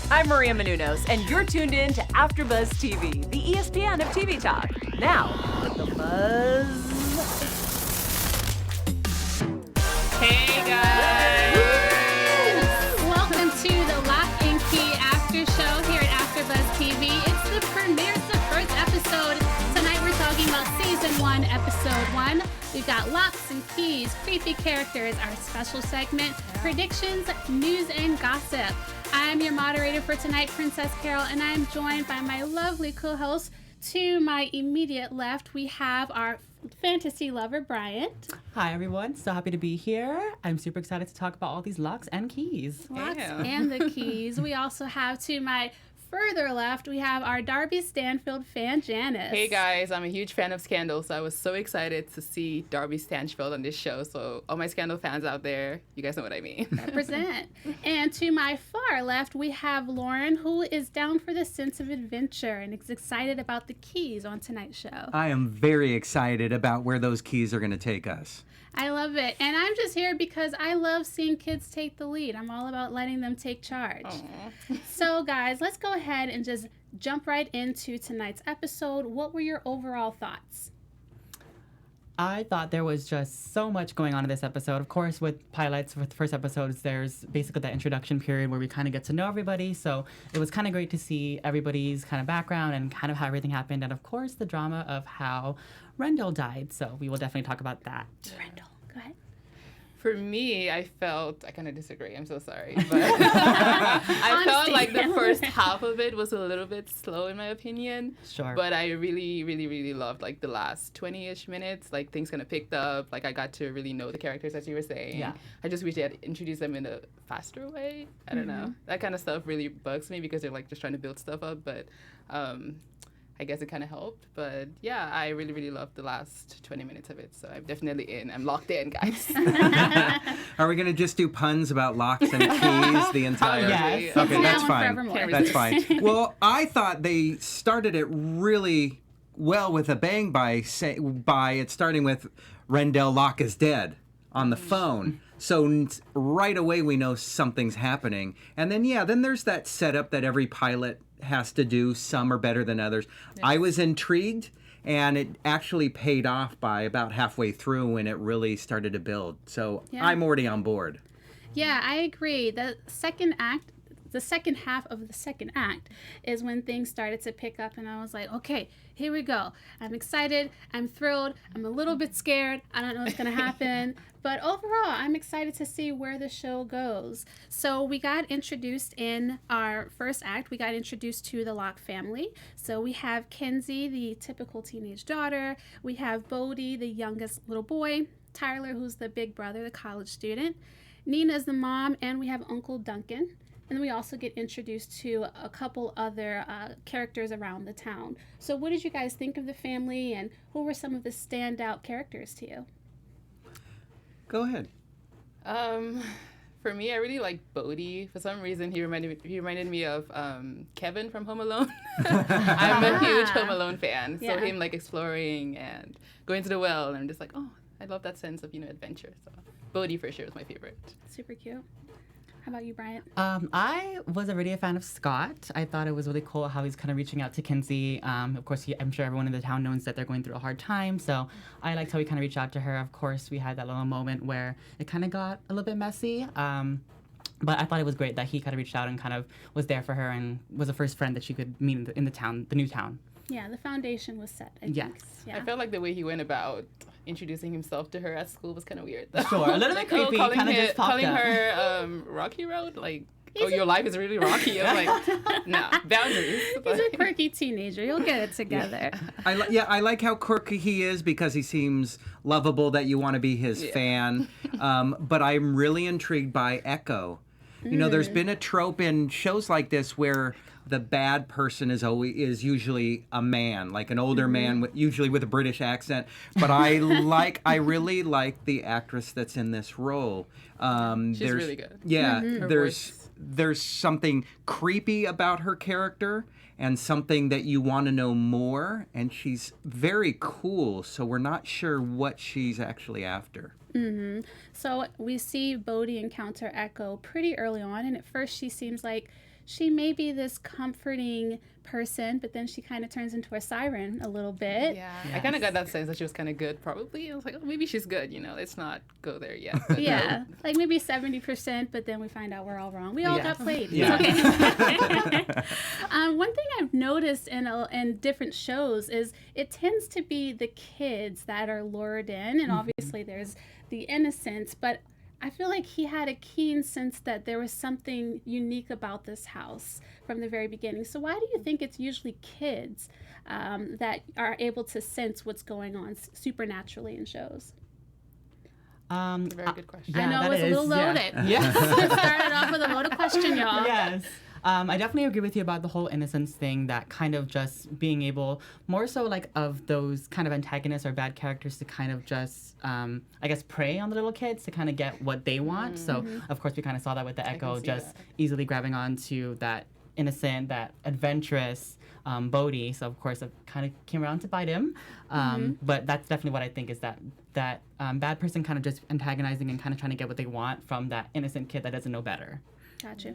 I'm Maria Menounos, and you're tuned in to AfterBuzz TV, the ESPN of TV talk. Now, let the buzz. Hey guys! Welcome to the Locke and Key After Show here at AfterBuzz TV. It's the premiere, it's the first episode. Tonight we're talking about Season 1, Episode 1. We've got Locks and Keys, Creepy Characters, our special segment, Predictions, News, and Gossip. I'm your moderator for tonight, Princess Carol, and I'm joined by my lovely co-host. To my immediate left, we have our fantasy lover, Bryant. Hi, everyone. So happy to be here. I'm super excited to talk about all these locks and keys. Locks and the keys. We also have to my further left, we have our Darby Stanfield fan, Janice. Hey guys, I'm a huge fan of Scandal, so I was so excited to see Darby Stanfield on this show. So all my Scandal fans out there, you guys know what I mean. Represent. And to my far left, we have Lauren, who is down for the sense of adventure and is excited about the keys on tonight's show. I am very excited about where those keys are going to take us. I love it. And I'm just here because I love seeing kids take the lead. I'm all about letting them take charge. So, guys, let's go ahead and just jump right into tonight's episode. What were your overall thoughts? I thought there was just so much going on in this episode. Of course, with pilots, with the first episodes, there's basically that introduction period where we kind of get to know everybody. So it was kind of great to see everybody's kind of background and kind of how everything happened. And, of course, the drama of how Randell died. So we will definitely talk about that. Randell, go ahead. For me, I kind of disagree. I'm so sorry. But I felt like the first half of it was a little bit slow in my opinion. Sure. But I really, really, really loved like the last 20-ish minutes. Like things kind of picked up. Like I got to really know the characters, as you were saying. Yeah. I just wish they had introduced them in a faster way. I don't know. That kind of stuff really bugs me because they're like just trying to build stuff up. But I guess it kind of helped, but yeah, I really, really loved the last 20 minutes of it, so I'm definitely in. I'm locked in, guys. Are we going to just do puns about locks and keys the entire... Yes. Okay, that's fine. Forevermore. That's fine. Well, I thought they started it really well with a bang by it starting with Randell Locke is dead on the phone. So right away we know something's happening. And then, then there's that setup that every pilot has to do. Some are better than others. Yes. I was intrigued, and it actually paid off by about halfway through when it really started to build. So I'm already on board. Yeah, I agree. The second half of the second act is when things started to pick up, and I was like, okay, here we go. I'm excited. I'm thrilled. I'm a little bit scared. I don't know what's going to happen. But overall, I'm excited to see where the show goes. So we got introduced in our first act. We got introduced to the Locke family. So we have Kinsey, the typical teenage daughter. We have Bode, the youngest little boy. Tyler, who's the big brother, the college student. Nina's the mom, and we have Uncle Duncan. And then we also get introduced to a couple other characters around the town. So what did you guys think of the family, and who were some of the standout characters to you? Go ahead. For me, I really like Bode. For some reason, he reminded me of Kevin from Home Alone. I'm a huge Home Alone fan. So him like exploring and going to the well, and I'm just like, oh, I love that sense of adventure. So Bode for sure is my favorite. Super cute. How about you, Bryant? I was already a fan of Scott. I thought it was really cool how he's kind of reaching out to Kinsey. Of course, I'm sure everyone in the town knows that they're going through a hard time, so I liked how he kind of reached out to her. Of course, we had that little moment where it kind of got a little bit messy, but I thought it was great that he kind of reached out and kind of was there for her and was the first friend that she could meet in the town, the new town. Yeah, the foundation was set, I think. Yes. Yeah. I felt like the way he went about introducing himself to her at school was kind of weird, though. Sure, a little bit creepy. Kind of just popped up. Her Rocky Road, like, your life is really rocky. I'm like, no, boundaries. He's a quirky teenager. You'll get it together. I like how quirky he is because he seems lovable, that you want to be his fan. But I'm really intrigued by Echo. You know, there's been a trope in shows like this where the bad person is usually a man, like an older man, usually with a British accent. But I really like the actress that's in this role. She's really good. Yeah, there's something creepy about her character and something that you want to know more. And she's very cool, so we're not sure what she's actually after. So we see Bode encounter Echo pretty early on, and at first she seems like she may be this comforting person, but then she kind of turns into a siren a little bit. Yeah, I kind of got that sense that she was kind of good, probably. I was like, oh, maybe she's good, let's not go there yet. But Yeah, like maybe 70%, but then we find out we're all wrong. We all got played. Yeah. It's okay. One thing I've noticed in different shows is it tends to be the kids that are lured in, and obviously there's the innocents, but I feel like he had a keen sense that there was something unique about this house from the very beginning. So why do you think it's usually kids that are able to sense what's going on supernaturally in shows? That's a very good question. I know that it was a little loaded. Yeah. Started off with a loaded question, y'all. Yes. I definitely agree with you about the whole innocence thing, that kind of just being able, more so like of those kind of antagonists or bad characters to kind of just, I guess, prey on the little kids to kind of get what they want. So, of course, we kind of saw that with the Echo, see just that. easily grabbing on-to that innocent, that adventurous Bode. So, of course, it kind of came around to bite him. But that's definitely what I think is that bad person kind of just antagonizing and kind of trying to get what they want from that innocent kid that doesn't know better. Gotcha.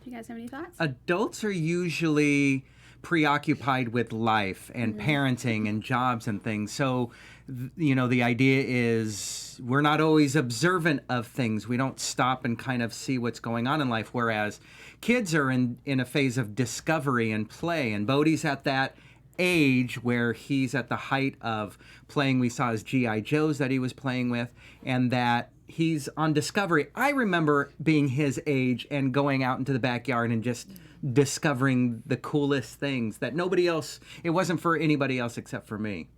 Do you guys have any thoughts? Adults are usually preoccupied with life and parenting and jobs and things. So, the idea is we're not always observant of things. We don't stop and kind of see what's going on in life. Whereas kids are in a phase of discovery and play. And Bode's at that age where he's at the height of playing. We saw his G.I. Joes that he was playing with, and that he's on discovery. I remember being his age and going out into the backyard and just discovering the coolest things that nobody else, it wasn't for anybody else except for me.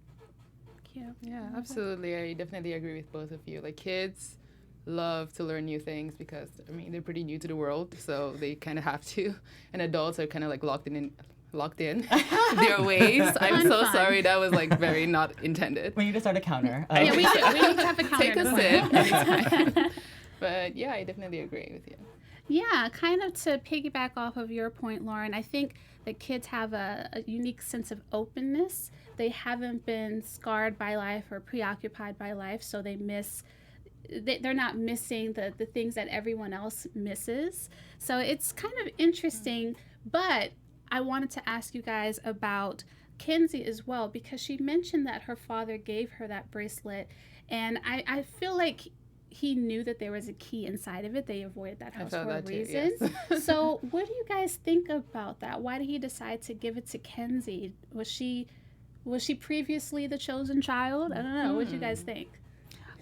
Cute. Yeah, absolutely. I definitely agree with both of you. Like, kids love to learn new things because, they're pretty new to the world, so they kind of have to. And adults are kind of like locked in their ways. I'm so sorry. That was like very not intended. We need to start a counter. Yeah, we need to have a counter. Take a sip anytime. But yeah, I definitely agree with you. Yeah, kind of to piggyback off of your point, Lauren, I think that kids have a unique sense of openness. They haven't been scarred by life or preoccupied by life, so they're not missing the things that everyone else misses. So it's kind of interesting, but I wanted to ask you guys about Kinsey as well, because she mentioned that her father gave her that bracelet, and I feel like he knew that there was a key inside of it. They avoided that house for a reason. Yes. So what do you guys think about that? Why did he decide to give it to Kinsey? Was she previously the chosen child? I don't know. What do you guys think?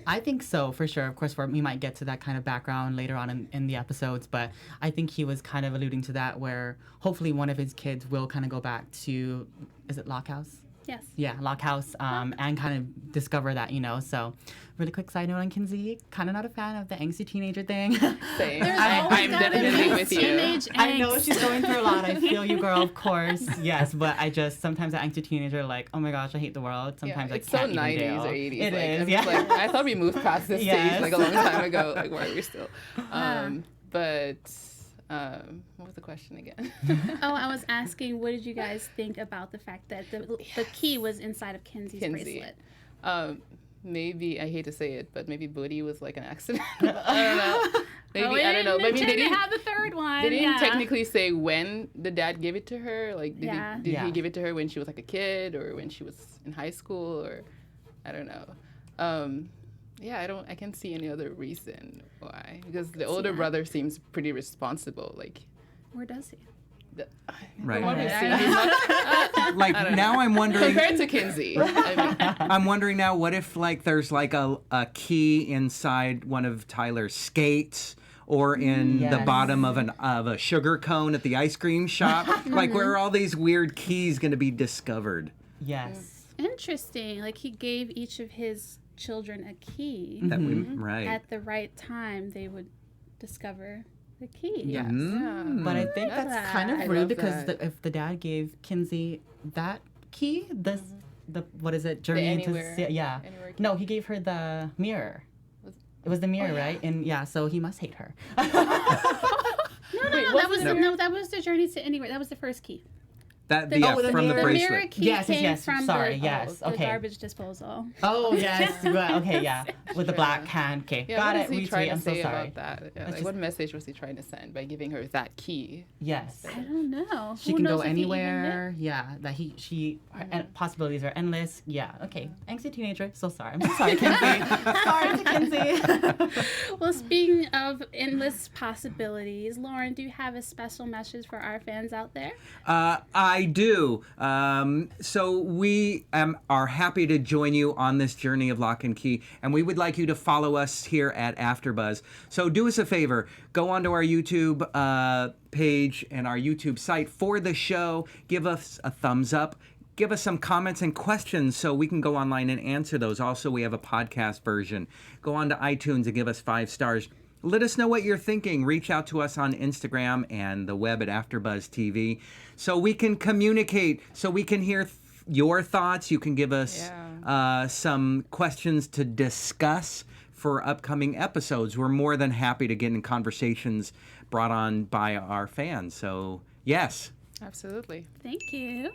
I think so, for sure. Of course, we might get to that kind of background later on in the episodes, but I think he was kind of alluding to that, where hopefully one of his kids will kind of go back to, is it Locke House? Yes. Yeah, Locke House, and kind of discover that, So, really quick side note on Kinsey, kind of not a fan of the angsty teenager thing. Same. There's always I'm gotta definitely be with you. teenage I know angst. she's going through a lot. I feel you, girl, of course. Yes, but I just, sometimes the angsty teenager, like, oh my gosh, I hate the world. Sometimes I it's can't so even 90s deal. or 80s. It like, is, I'm yeah. just like, I thought we moved past this Yes. stage like a long time ago. Like, why are we still? What was the question again? Oh, I was asking, what did you guys think about the fact that the key was inside of Kinsey's bracelet? Maybe, I hate to say it, but maybe Bode was like an accident. I don't know. Maybe, I don't know. Maybe they didn't have the third one. They didn't technically say when the dad gave it to her. Like, did Yeah. he give it to her when she was like a kid or when she was in high school, or I don't know. I can't see any other reason why, because the older brother seems pretty responsible. Like, Where does he? Right. What we've Yeah. seen, Like, now I'm wondering, compared to Kinsey. I'm wondering now, what if like there's like a key inside one of Tyler's skates, or in the Yes. bottom of a sugar cone at the ice cream shop? Like, where are all these weird keys going to be discovered? Yes. Interesting. Like, he gave each of his children a key. That we, right. At the right time, they would discover the key. Yes. Mm. But I think Love that's that. kind I of rude, love because that. if the dad gave Kinsey that key, the what is it? Journey into Anywhere- yeah. Anywhere key. No, he gave her the mirror. Was- It was the mirror, Oh, yeah. right? And yeah, so he must hate her. No, Wait, that was wasn't that was the Journey to Anywhere. That was the first key. That The- from the the mirror bracelet. key Yes, came yes, from sorry, the, yes, the okay. garbage disposal. Oh, yes. Right, okay, yeah. With the black Yeah. can. Okay, Yeah, got what it. is he trying Retweet. to I'm so say sorry. about that? Yeah, That's like, just- what message was he trying to send by giving her that key? Yes. I don't know. She Who can knows go if he even anywhere. Yeah, that her possibilities are endless. Yeah, okay. Angsty teenager. So sorry. I'm so sorry, Kinsey. Sorry to Kinsey. Well, speaking of endless possibilities, Lauren, do you have a special message for our fans out there? I do. So we are happy to join you on this journey of Lock and Key, and we would like you to follow us here at AfterBuzz. So do us a favor, go onto our YouTube page and our YouTube site for the show. Give us a thumbs up. Give us some comments and questions so we can go online and answer those. Also, we have a podcast version. Go on to iTunes and give us 5 stars. Let us know what you're thinking. Reach out to us on Instagram and the web at AfterBuzz TV so we can communicate, so we can hear your thoughts. You can give us some questions to discuss for upcoming episodes. We're more than happy to get in conversations brought on by our fans. So, yes. Absolutely. Thank you.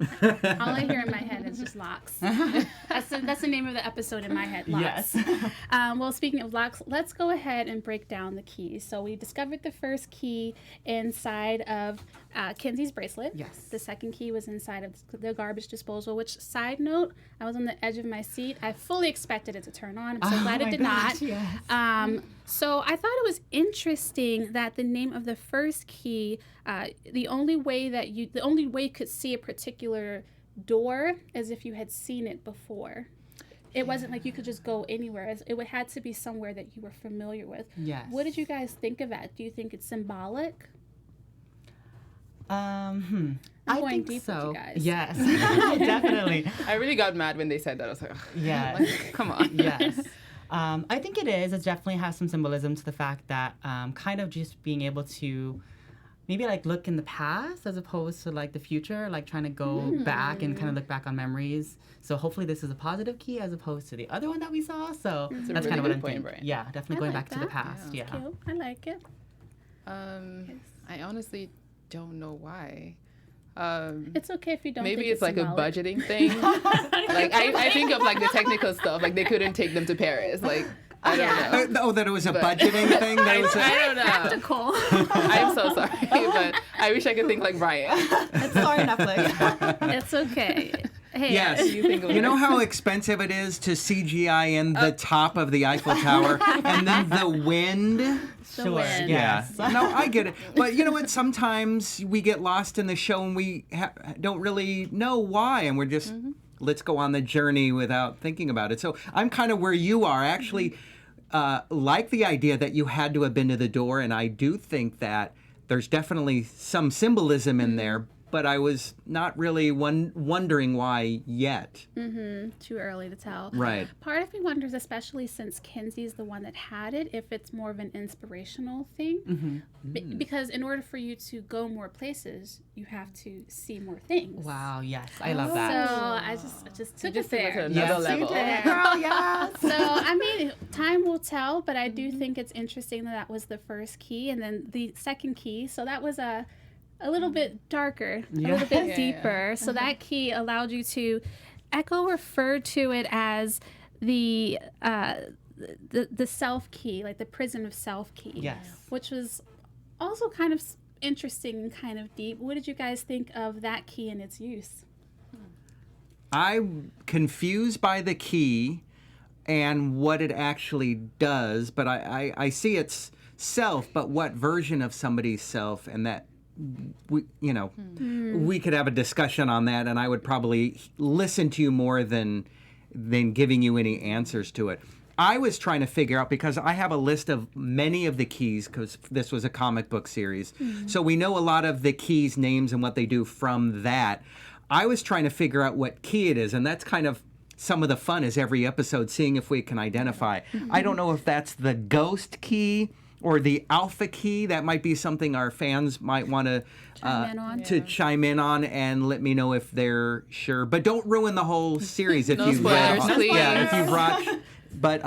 All I hear in my head is just locks. That's the name of the episode in my head, locks. Yes. Well, speaking of locks, let's go ahead and break down the keys. So we discovered the first key inside of Kinsey's bracelet. Yes. The second key was inside of the garbage disposal, which, side note, I was on the edge of my seat. I fully expected it to turn on. I'm so glad it did not. Yes. So I thought it was interesting that the name of the first key, the only way you could see a particular door is if you had seen it before. It wasn't like you could just go anywhere. It would had to be somewhere that you were familiar with. Yes. What did you guys think of that? Do you think it's symbolic? I going think deep with so. you guys. Yes, definitely. I really got mad when they said that. I was like, ugh, Yes. like, come on. Yes. I think it is. It definitely has some symbolism to the fact that kind of just being able to maybe like look in the past as opposed to like the future, like trying to go back and kind of look back on memories. So hopefully this is a positive key as opposed to the other one that we saw. So a that's really kind of what good I'm point, thinking. Brian. Yeah, definitely I going like back to the that. past. Yeah. Cute. I like it. I honestly don't know why. It's okay if you don't. Maybe think it's like symbolic. a budgeting thing. Like I think of like the technical stuff. Like they couldn't take them to Paris. Like I don't know. That it was a budgeting thing? That was I don't know. Practical. I'm so sorry, but I wish I could think like Brian. Sorry, Netflix. It's okay. Hey, Yes. You know how expensive it is to CGI in the top of the Eiffel Tower and then the wind? The wind. Yeah. Yes. No, I get it. But you know what? Sometimes we get lost in the show and we don't really know why. And we're just, let's go on the journey without thinking about it. So I'm kind of where you are. I actually like the idea that you had to have been to the door. And I do think that there's definitely some symbolism in there. But I was not really wondering why yet. Too early to tell. Right. Part of me wonders, especially since Kinsey's the one that had it, if it's more of an inspirational thing. Because in order for you to go more places, you have to see more things. Wow, yes. I love So that. I just took it Just took it to there. another Yes, level. you did, girl, yes. So, I mean, time will tell, but I do think it's interesting that was the first key and then the second key. So that was a little bit darker, a little bit Yeah. deeper. So that key allowed you to. Echo referred to it as the self key, like the prison of self key. Yes. Which was also kind of interesting and kind of deep. What did you guys think of that key and its use? I'm confused by the key and what it actually does, but I see its self, but what version of somebody's self, and that we could have a discussion on that, and I would probably listen to you more than giving you any answers to it. I was trying to figure out, because I have a list of many of the keys, because this was a comic book series, so we know a lot of the keys' names and what they do from that. I was trying to figure out what key it is, and that's kind of some of the fun, is every episode seeing if we can identify. I don't know if that's the ghost key or the alpha key. That might be something our fans might want to chime in on and let me know if they're sure. But don't ruin the whole series if No you've read. spoilers, please. Yeah, if you've watched. But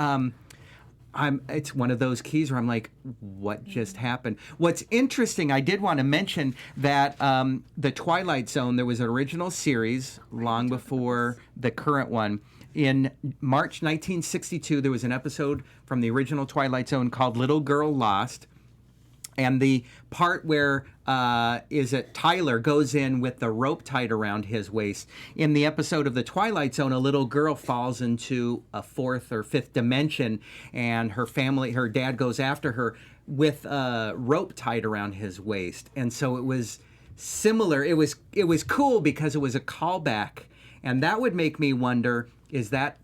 it's one of those keys where I'm like, what just happened? What's interesting, I did want to mention that the Twilight Zone, there was an original series long before the current one. In March 1962, there was an episode from the original Twilight Zone called Little Girl Lost. And the part where Tyler goes in with the rope tied around his waist. In the episode of The Twilight Zone, a little girl falls into a fourth or fifth dimension, and her dad goes after her with a rope tied around his waist. And so it was similar. It was cool because it was a callback. And that would make me wonder, is that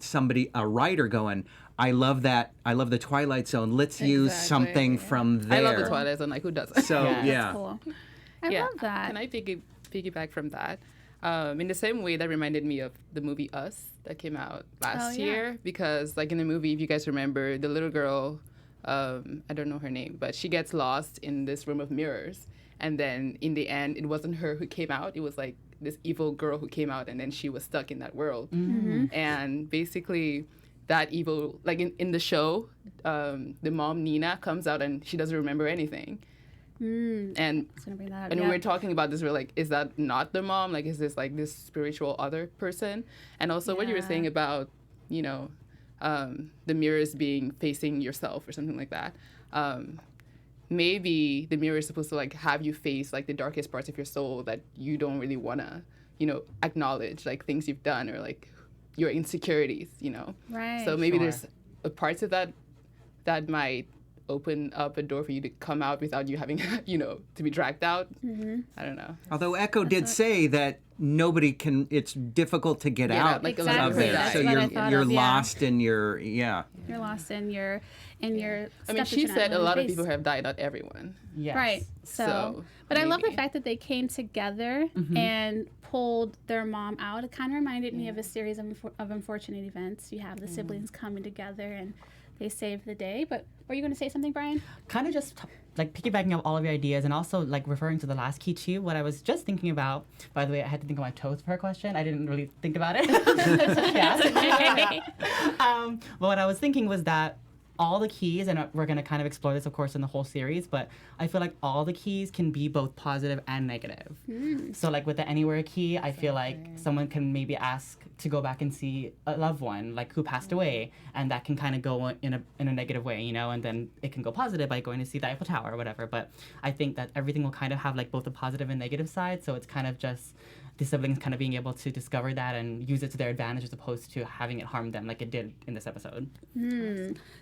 a writer going, I love that. I love the Twilight Zone. Let's use something from there. I love the Twilight Zone. Like, who doesn't? So, yeah. That's cool. I love that. Can I piggyback from that? In the same way, that reminded me of the movie Us that came out last year. Because, like, in the movie, if you guys remember, the little girl, I don't know her name, but she gets lost in this room of mirrors. And then, in the end, it wasn't her who came out. It was, like, this evil girl who came out, and then she was stuck in that world. Mm-hmm. And basically, that evil, like in the show, the mom Nina comes out and she doesn't remember anything. And we were talking about this, we're like, is that not the mom? Like, is this like this spiritual other person? And also what you were saying about, the mirrors being facing yourself or something like that. Maybe the mirror is supposed to like have you face like the darkest parts of your soul that you don't really want to, acknowledge, like things you've done or like your insecurities, Right. So maybe there's a parts of that might open up a door for you to come out without you having, to be dragged out. Mm-hmm. I don't know. Although Echo did say that it's difficult to get out like of there. That's so you're lost in your, You're lost in your I mean, she said a lot of people have died, not everyone. Yes. Right. So but I love the fact that they came together and pulled their mom out. It kind of reminded me of a series of unfortunate events. You have the siblings coming together and they save the day. But were you going to say something, Brian? Kind of just like piggybacking off all of your ideas and also like referring to the last key too. What I was just thinking about, by the way, I had to think of my toes for her question. I didn't really think about it. But what I was thinking was that all the keys, and we're going to kind of explore this, of course, in the whole series, but I feel like all the keys can be both positive and negative. So like with the anywhere key, I feel like someone can maybe ask to go back and see a loved one, like who passed away, and that can kind of go in a negative way, and then it can go positive by going to see the Eiffel Tower or whatever. But I think that everything will kind of have like both a positive and negative side, so it's kind of just the siblings kind of being able to discover that and use it to their advantage as opposed to having it harm them like it did in this episode.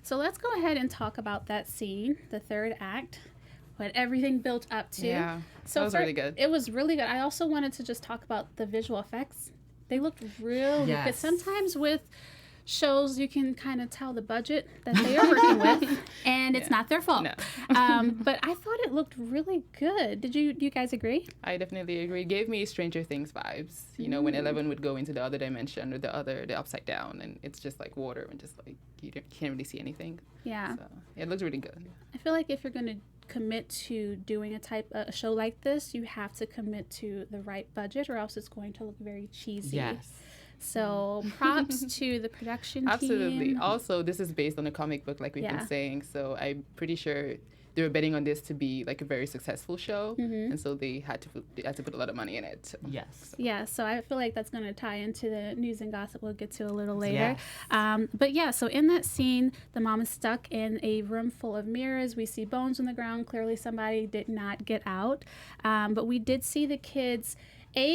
So let's go ahead and talk about that scene, the third act, what everything built up to. Yeah, so that was really good. It was really good. I also wanted to just talk about the visual effects. They looked really good. Sometimes with shows, you can kind of tell the budget that they are working with, and it's not their fault. No. But I thought it looked really good. Do you guys agree? I definitely agree. It gave me Stranger Things vibes. When Eleven would go into the other dimension or the upside down, and it's just like water and just like you can't really see anything. Yeah. So it looks really good. I feel like if you're going to commit to doing a show like this, you have to commit to the right budget, or else it's going to look very cheesy. Yes. So props to the production Absolutely. team. Also, this is based on a comic book, like we've been saying. So I'm pretty sure they were betting on this to be like a very successful show, and so they had to put a lot of money in it. So. Yes. Yeah, so I feel like that's going to tie into the news and gossip we'll get to a little later. Yes. But yeah, so in that scene, the mom is stuck in a room full of mirrors. We see bones on the ground. Clearly somebody did not get out. But we did see the kids,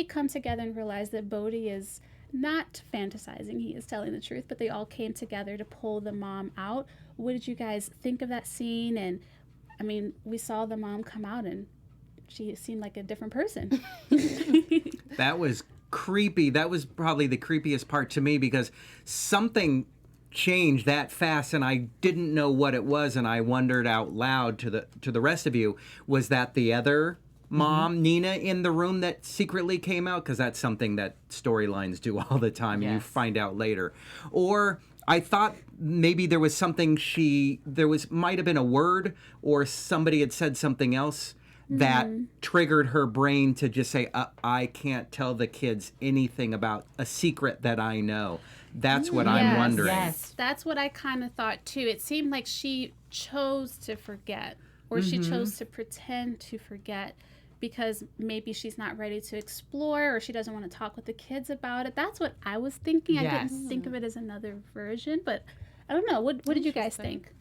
come together and realize that Bode is not fantasizing. He is telling the truth, but they all came together to pull the mom out. What did you guys think of that scene? And I mean, we saw the mom come out and she seemed like a different person. That was creepy. That was probably the creepiest part to me because something changed that fast and I didn't know what it was, and I wondered out loud to the rest of you, was that the other mom, Nina, in the room that secretly came out? Because that's something that storylines do all the time, and you find out later. Or I thought maybe there was something might have been a word, or somebody had said something else that triggered her brain to just say, I can't tell the kids anything about a secret that I know. That's what I'm wondering. Yes. That's what I kind of thought too. It seemed like she chose to forget, or she chose to pretend to forget, because maybe she's not ready to explore, or she doesn't want to talk with the kids about it. That's what I was thinking. I didn't think of it as another version, but I don't know. What did you guys think?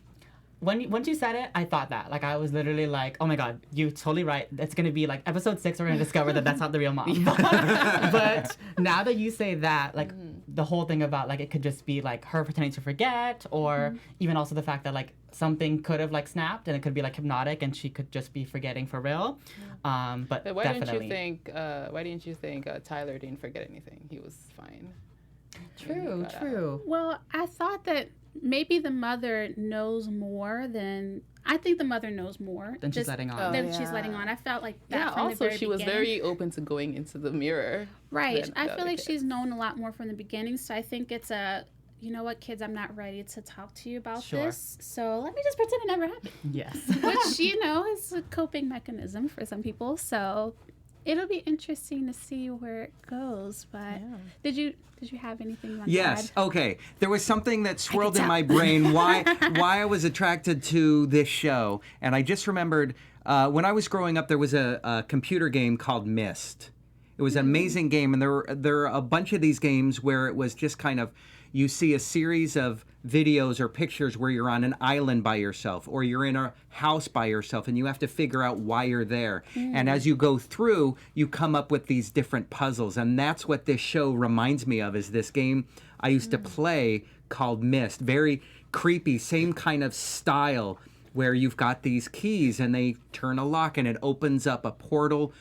Once you said it, I thought that. Like, I was literally like, oh my God, you're totally right. It's going to be like episode 6, we're going to discover that that's not the real mom. But now that you say that, like, the whole thing about, like, it could just be, like, her pretending to forget, or even also the fact that, like, something could have, like, snapped, and it could be, like, hypnotic, and she could just be forgetting for real. But why definitely. didn't you think Tyler didn't forget anything? He was fine. True. Well, I thought that maybe the mother knows more than... I think the mother knows more Than she's letting on. Than she's letting on. I felt like that from the also very she was beginning. very open to going into the mirror. Right. than I the feel other like kids. she's known a lot more from the beginning, so I think it's a... You know what, kids, I'm not ready to talk to you about Sure. this, so let me just pretend it never happened. Yes. Which, you know, is a coping mechanism for some people, so it'll be interesting to see where it goes. But did you have anything you wanted to Yes. add? Okay. There was something that swirled in tell. my brain why I was attracted to this show, and I just remembered when I was growing up, there was a computer game called Myst. It was an amazing game, and there are a bunch of these games where it was just kind of, you see a series of videos or pictures where you're on an island by yourself, or you're in a house by yourself, and you have to figure out why you're there. And as you go through, you come up with these different puzzles, and that's what this show reminds me of, is this game I used to play called Myst. Very creepy, same kind of style, where you've got these keys and they turn a lock and it opens up a portal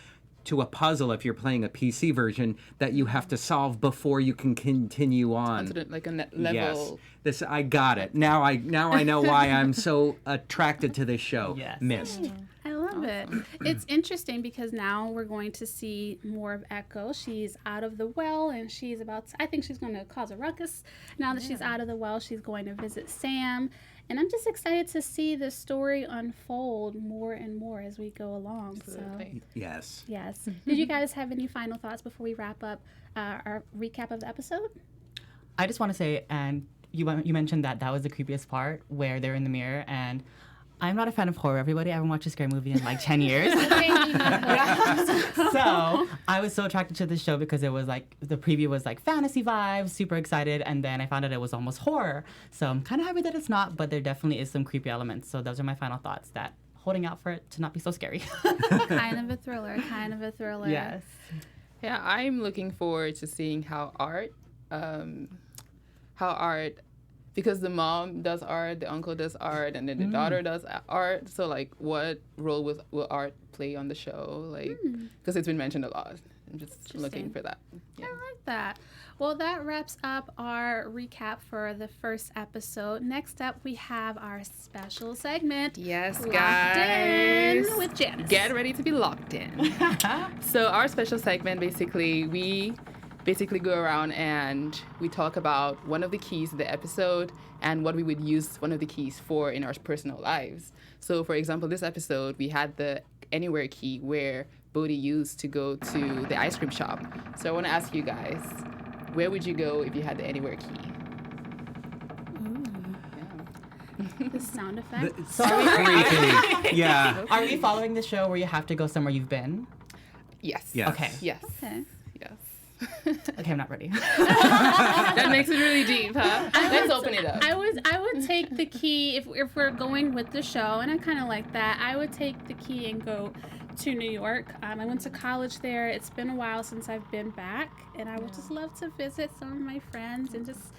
to a puzzle, if you're playing a PC version, that you have to solve before you can continue on. Like a level. Yes, this I got it. Now I know why I'm so attracted to this show. Yes. Myst. I love it. It's interesting because now we're going to see more of Echo. She's out of the well, and she's about to, I think she's going to cause a ruckus. Now that she's out of the well, she's going to visit Sam. And I'm just excited to see the story unfold more and more as we go along. Absolutely. Yes. Yes. Did you guys have any final thoughts before we wrap up our recap of the episode? I just want to say, and you mentioned that was the creepiest part, where they're in the mirror, and I'm not a fan of horror, everybody. I haven't watched a scary movie in like 10 years. So I was so attracted to this show because it was like, the preview was like fantasy vibes, super excited, and then I found out it was almost horror. So I'm kind of happy that it's not, but there definitely is some creepy elements. So those are my final thoughts, that holding out for it to not be so scary. Kind of a thriller. Yes. Yeah, I'm looking forward to seeing how art, because the mom does art, the uncle does art, and then the daughter does art. So, like, what role will art play on the show? Like, because it's been mentioned a lot. I'm just looking for that. Yeah. I like that. Well, that wraps up our recap for the first episode. Next up, we have our special segment. Yes, Locked guys. In with Janice. Get ready to be locked in. So our special segment, we go around and we talk about one of the keys of the episode and what we would use one of the keys for in our personal lives. So, for example, this episode, we had the anywhere key where Bode used to go to the ice cream shop. So I want to ask you guys, where would you go if you had the anywhere key? The sound effect. So creepy. Yeah. Are we following the show where you have to go somewhere you've been? Yes. Yes. Okay. Yes. Okay. Yes. Okay, I'm not ready. That makes it really deep, huh? Let's open it up. I would take the key if we're going with the show, and I kind of like that. I would take the key and go to New York. I went to college there. It's been a while since I've been back, and I would just love to visit some of my friends and just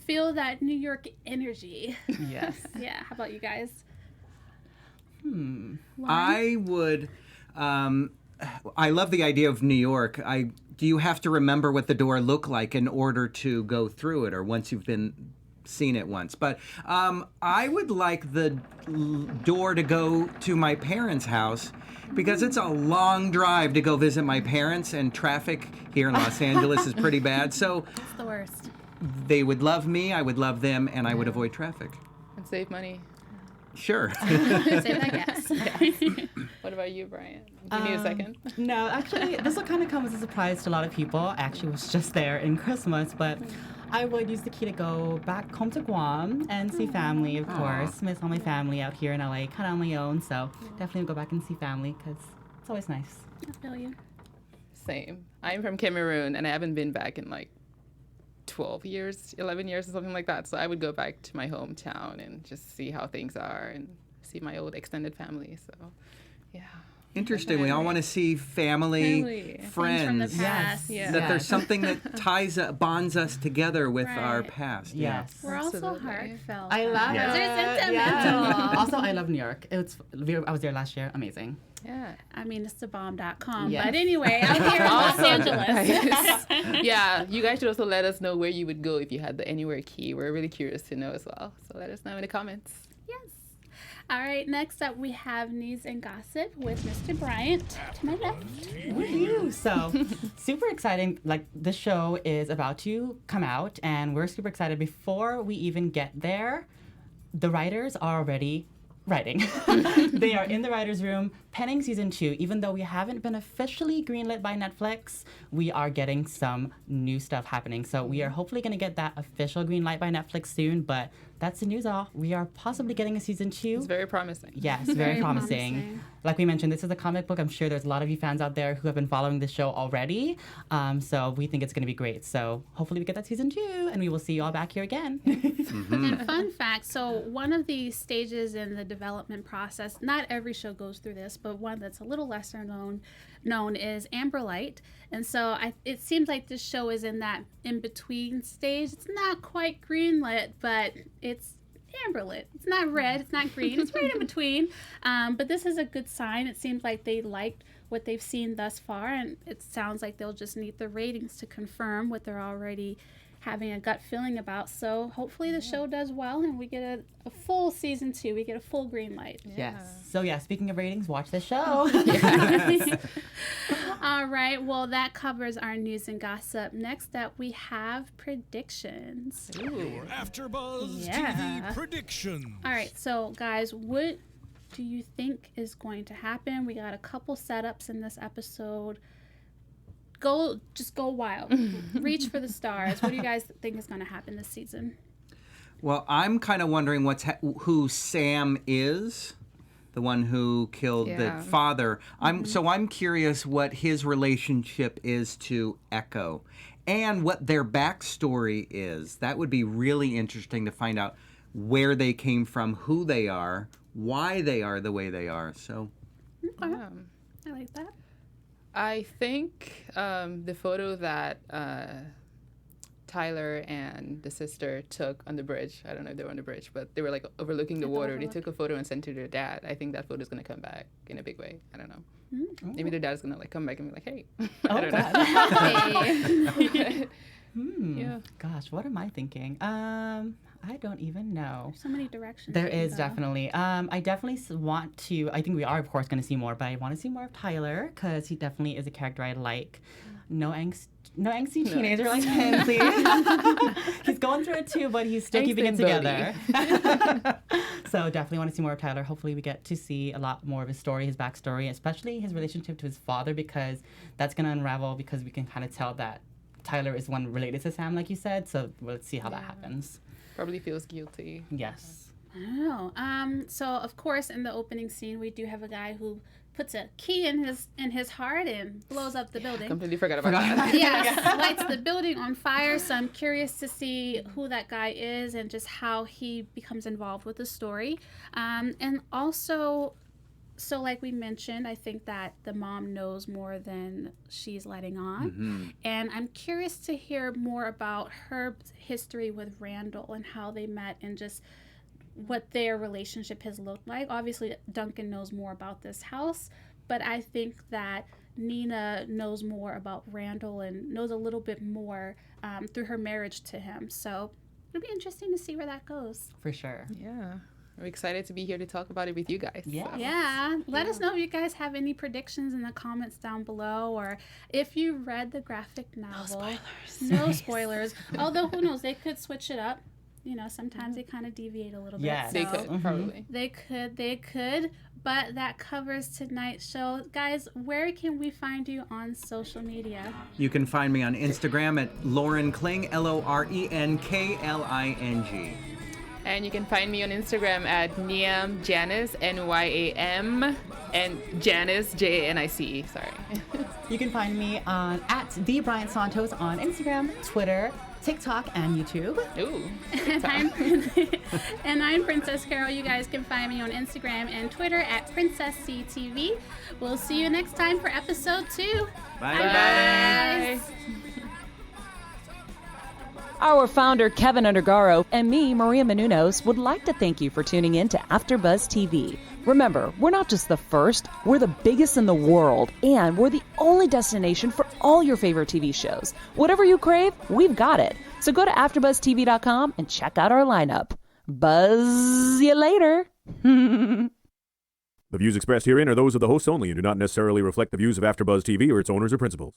feel that New York energy. Yes. Yeah. How about you guys? I would. I love the idea of New York. Do you have to remember what the door looked like in order to go through it, or once you've seen it once? But I would like the door to go to my parents' house, because it's a long drive to go visit my parents, and traffic here in Los Angeles is pretty bad. So It's the worst. they would love me, I would love them, and I would avoid traffic. And save money. Sure. Save that gas. What about you, Brian? Give me a second. No, actually, this will kind of come as a surprise to a lot of people. I actually was just there in Christmas, but I would use the key to go back home to Guam and see family, of course. Miss all my family out here in LA, kind of on my own. So definitely go back and see family because it's always nice. I feel you. Same. I'm from Cameroon, and I haven't been back in like 12 years, 11 years, or something like that. So I would go back to my hometown and just see how things are and see my old extended family. So, yeah. Interesting. We all want to see family, Things friends. from the past. Yeah. That there's something that bonds us together with our Right. past. Yes. We're also Absolutely. heartfelt. I love Yeah. it. They're sentimental. Yeah. Also, I love New York. I was there last year. Amazing. Yeah. I mean, it's thebomb.com. Yes. But anyway, out here in Los Angeles. Yeah, you guys should also let us know where you would go if you had the anywhere key. We're really curious to know as well. So let us know in the comments. Yes. All right, next up we have News and Gossip with Mr. Bryant to my left. Woohoo! So, super exciting. Like, the show is about to come out, and we're super excited. Before we even get there, the writers are already writing. They are in the writer's room penning season 2. Even though we haven't been officially greenlit by Netflix, we are getting some new stuff happening. So we are hopefully going to get that official green light by Netflix soon, but that's the news all. We are possibly getting a season 2. It's very promising. Yes, very promising. Like we mentioned, this is a comic book. I'm sure there's a lot of you fans out there who have been following the show already. So we think it's going to be great. So hopefully we get that season 2, and we will see you all back here again. And fun fact, so one of the stages in the development process, not every show goes through this, but one that's a little lesser known is Amber Light. And so it seems like this show is in that in-between stage. It's not quite greenlit, but it's amber lit. It's not red, it's not green, it's right in between. But this is a good sign. It seems like they liked what they've seen thus far, and it sounds like they'll just need the ratings to confirm what they're already having a gut feeling about. So hopefully the show does well and we get a full season 2. We get a full green light. Yes. So yeah, speaking of ratings, watch the show. All right. Well, that covers our news and gossip. Next up, we have predictions. Ooh. AfterBuzz Yeah. TV predictions. All right. So, guys, what do you think is going to happen? We got a couple setups in this episode. Just go wild. Reach for the stars. What do you guys think is going to happen this season? Well, I'm kind of wondering who Sam is, the one who killed the father. I'm curious what his relationship is to Echo, and what their backstory is. That would be really interesting to find out where they came from, who they are, why they are the way they are. So, Okay. I like that. I think the photo that Tyler and the sister took on the bridge, I don't know if they were on the bridge, but they were like overlooking the water. They took a photo and sent it to their dad. I think that photo is going to come back in a big way. I don't know. Maybe their dad's going to like come back and be like, hey. I don't know. Hey. Yeah. Gosh, what am I thinking? I don't even know. So many directions. There we can is go. definitely. I definitely want to. I think we are, of course, going to see more, but I want to see more of Tyler because he definitely is a character I like. No angsty teenager like Kinsey. He's going through it too, but he's still keeping it together. So definitely want to see more of Tyler. Hopefully we get to see a lot more of his story, his backstory, especially his relationship to his father, because that's going to unravel, because we can kind of tell that Tyler is one related to Sam, like you said. So let's see how that happens. Probably feels guilty. Yes. I don't know. So of course in the opening scene we do have a guy who puts a key in his heart and blows up the building. Completely forgot about that. Yes, lights the building on fire. So I'm curious to see who that guy is and just how he becomes involved with the story. And also, so like we mentioned, I think that the mom knows more than she's letting on. And I'm curious to hear more about her history with Randell and how they met and just what their relationship has looked like. Obviously, Duncan knows more about this house, but I think that Nina knows more about Randell and knows a little bit more through her marriage to him. So it'll be interesting to see where that goes. For sure. Yeah. I'm excited to be here to talk about it with you guys. Yeah. So. Yeah, let us know if you guys have any predictions in the comments down below, or if you read the graphic novel. No spoilers. Although, who knows, they could switch it up. You know, sometimes they kind of deviate a little bit. Yes. They so could, probably. They could, But that covers tonight's show. Guys, where can we find you on social media? You can find me on Instagram at Lauren Kling, LorenKling. And you can find me on Instagram at Niam Janice, Nyam, and Janice, Janice. Sorry. You can find me on at the Bryant Santos on Instagram, Twitter, TikTok, and YouTube. Ooh. And I'm Princess Carol. You guys can find me on Instagram and Twitter at PrincessCTV. We'll see you next time for episode 2. Bye. Guys. Our founder, Kevin Undergaro, and me, Maria Menounos, would like to thank you for tuning in to AfterBuzz TV. Remember, we're not just the first, we're the biggest in the world, and we're the only destination for all your favorite TV shows. Whatever you crave, we've got it. So go to AfterBuzzTV.com and check out our lineup. Buzz you later. The views expressed herein are those of the hosts only and do not necessarily reflect the views of AfterBuzz TV or its owners or principals.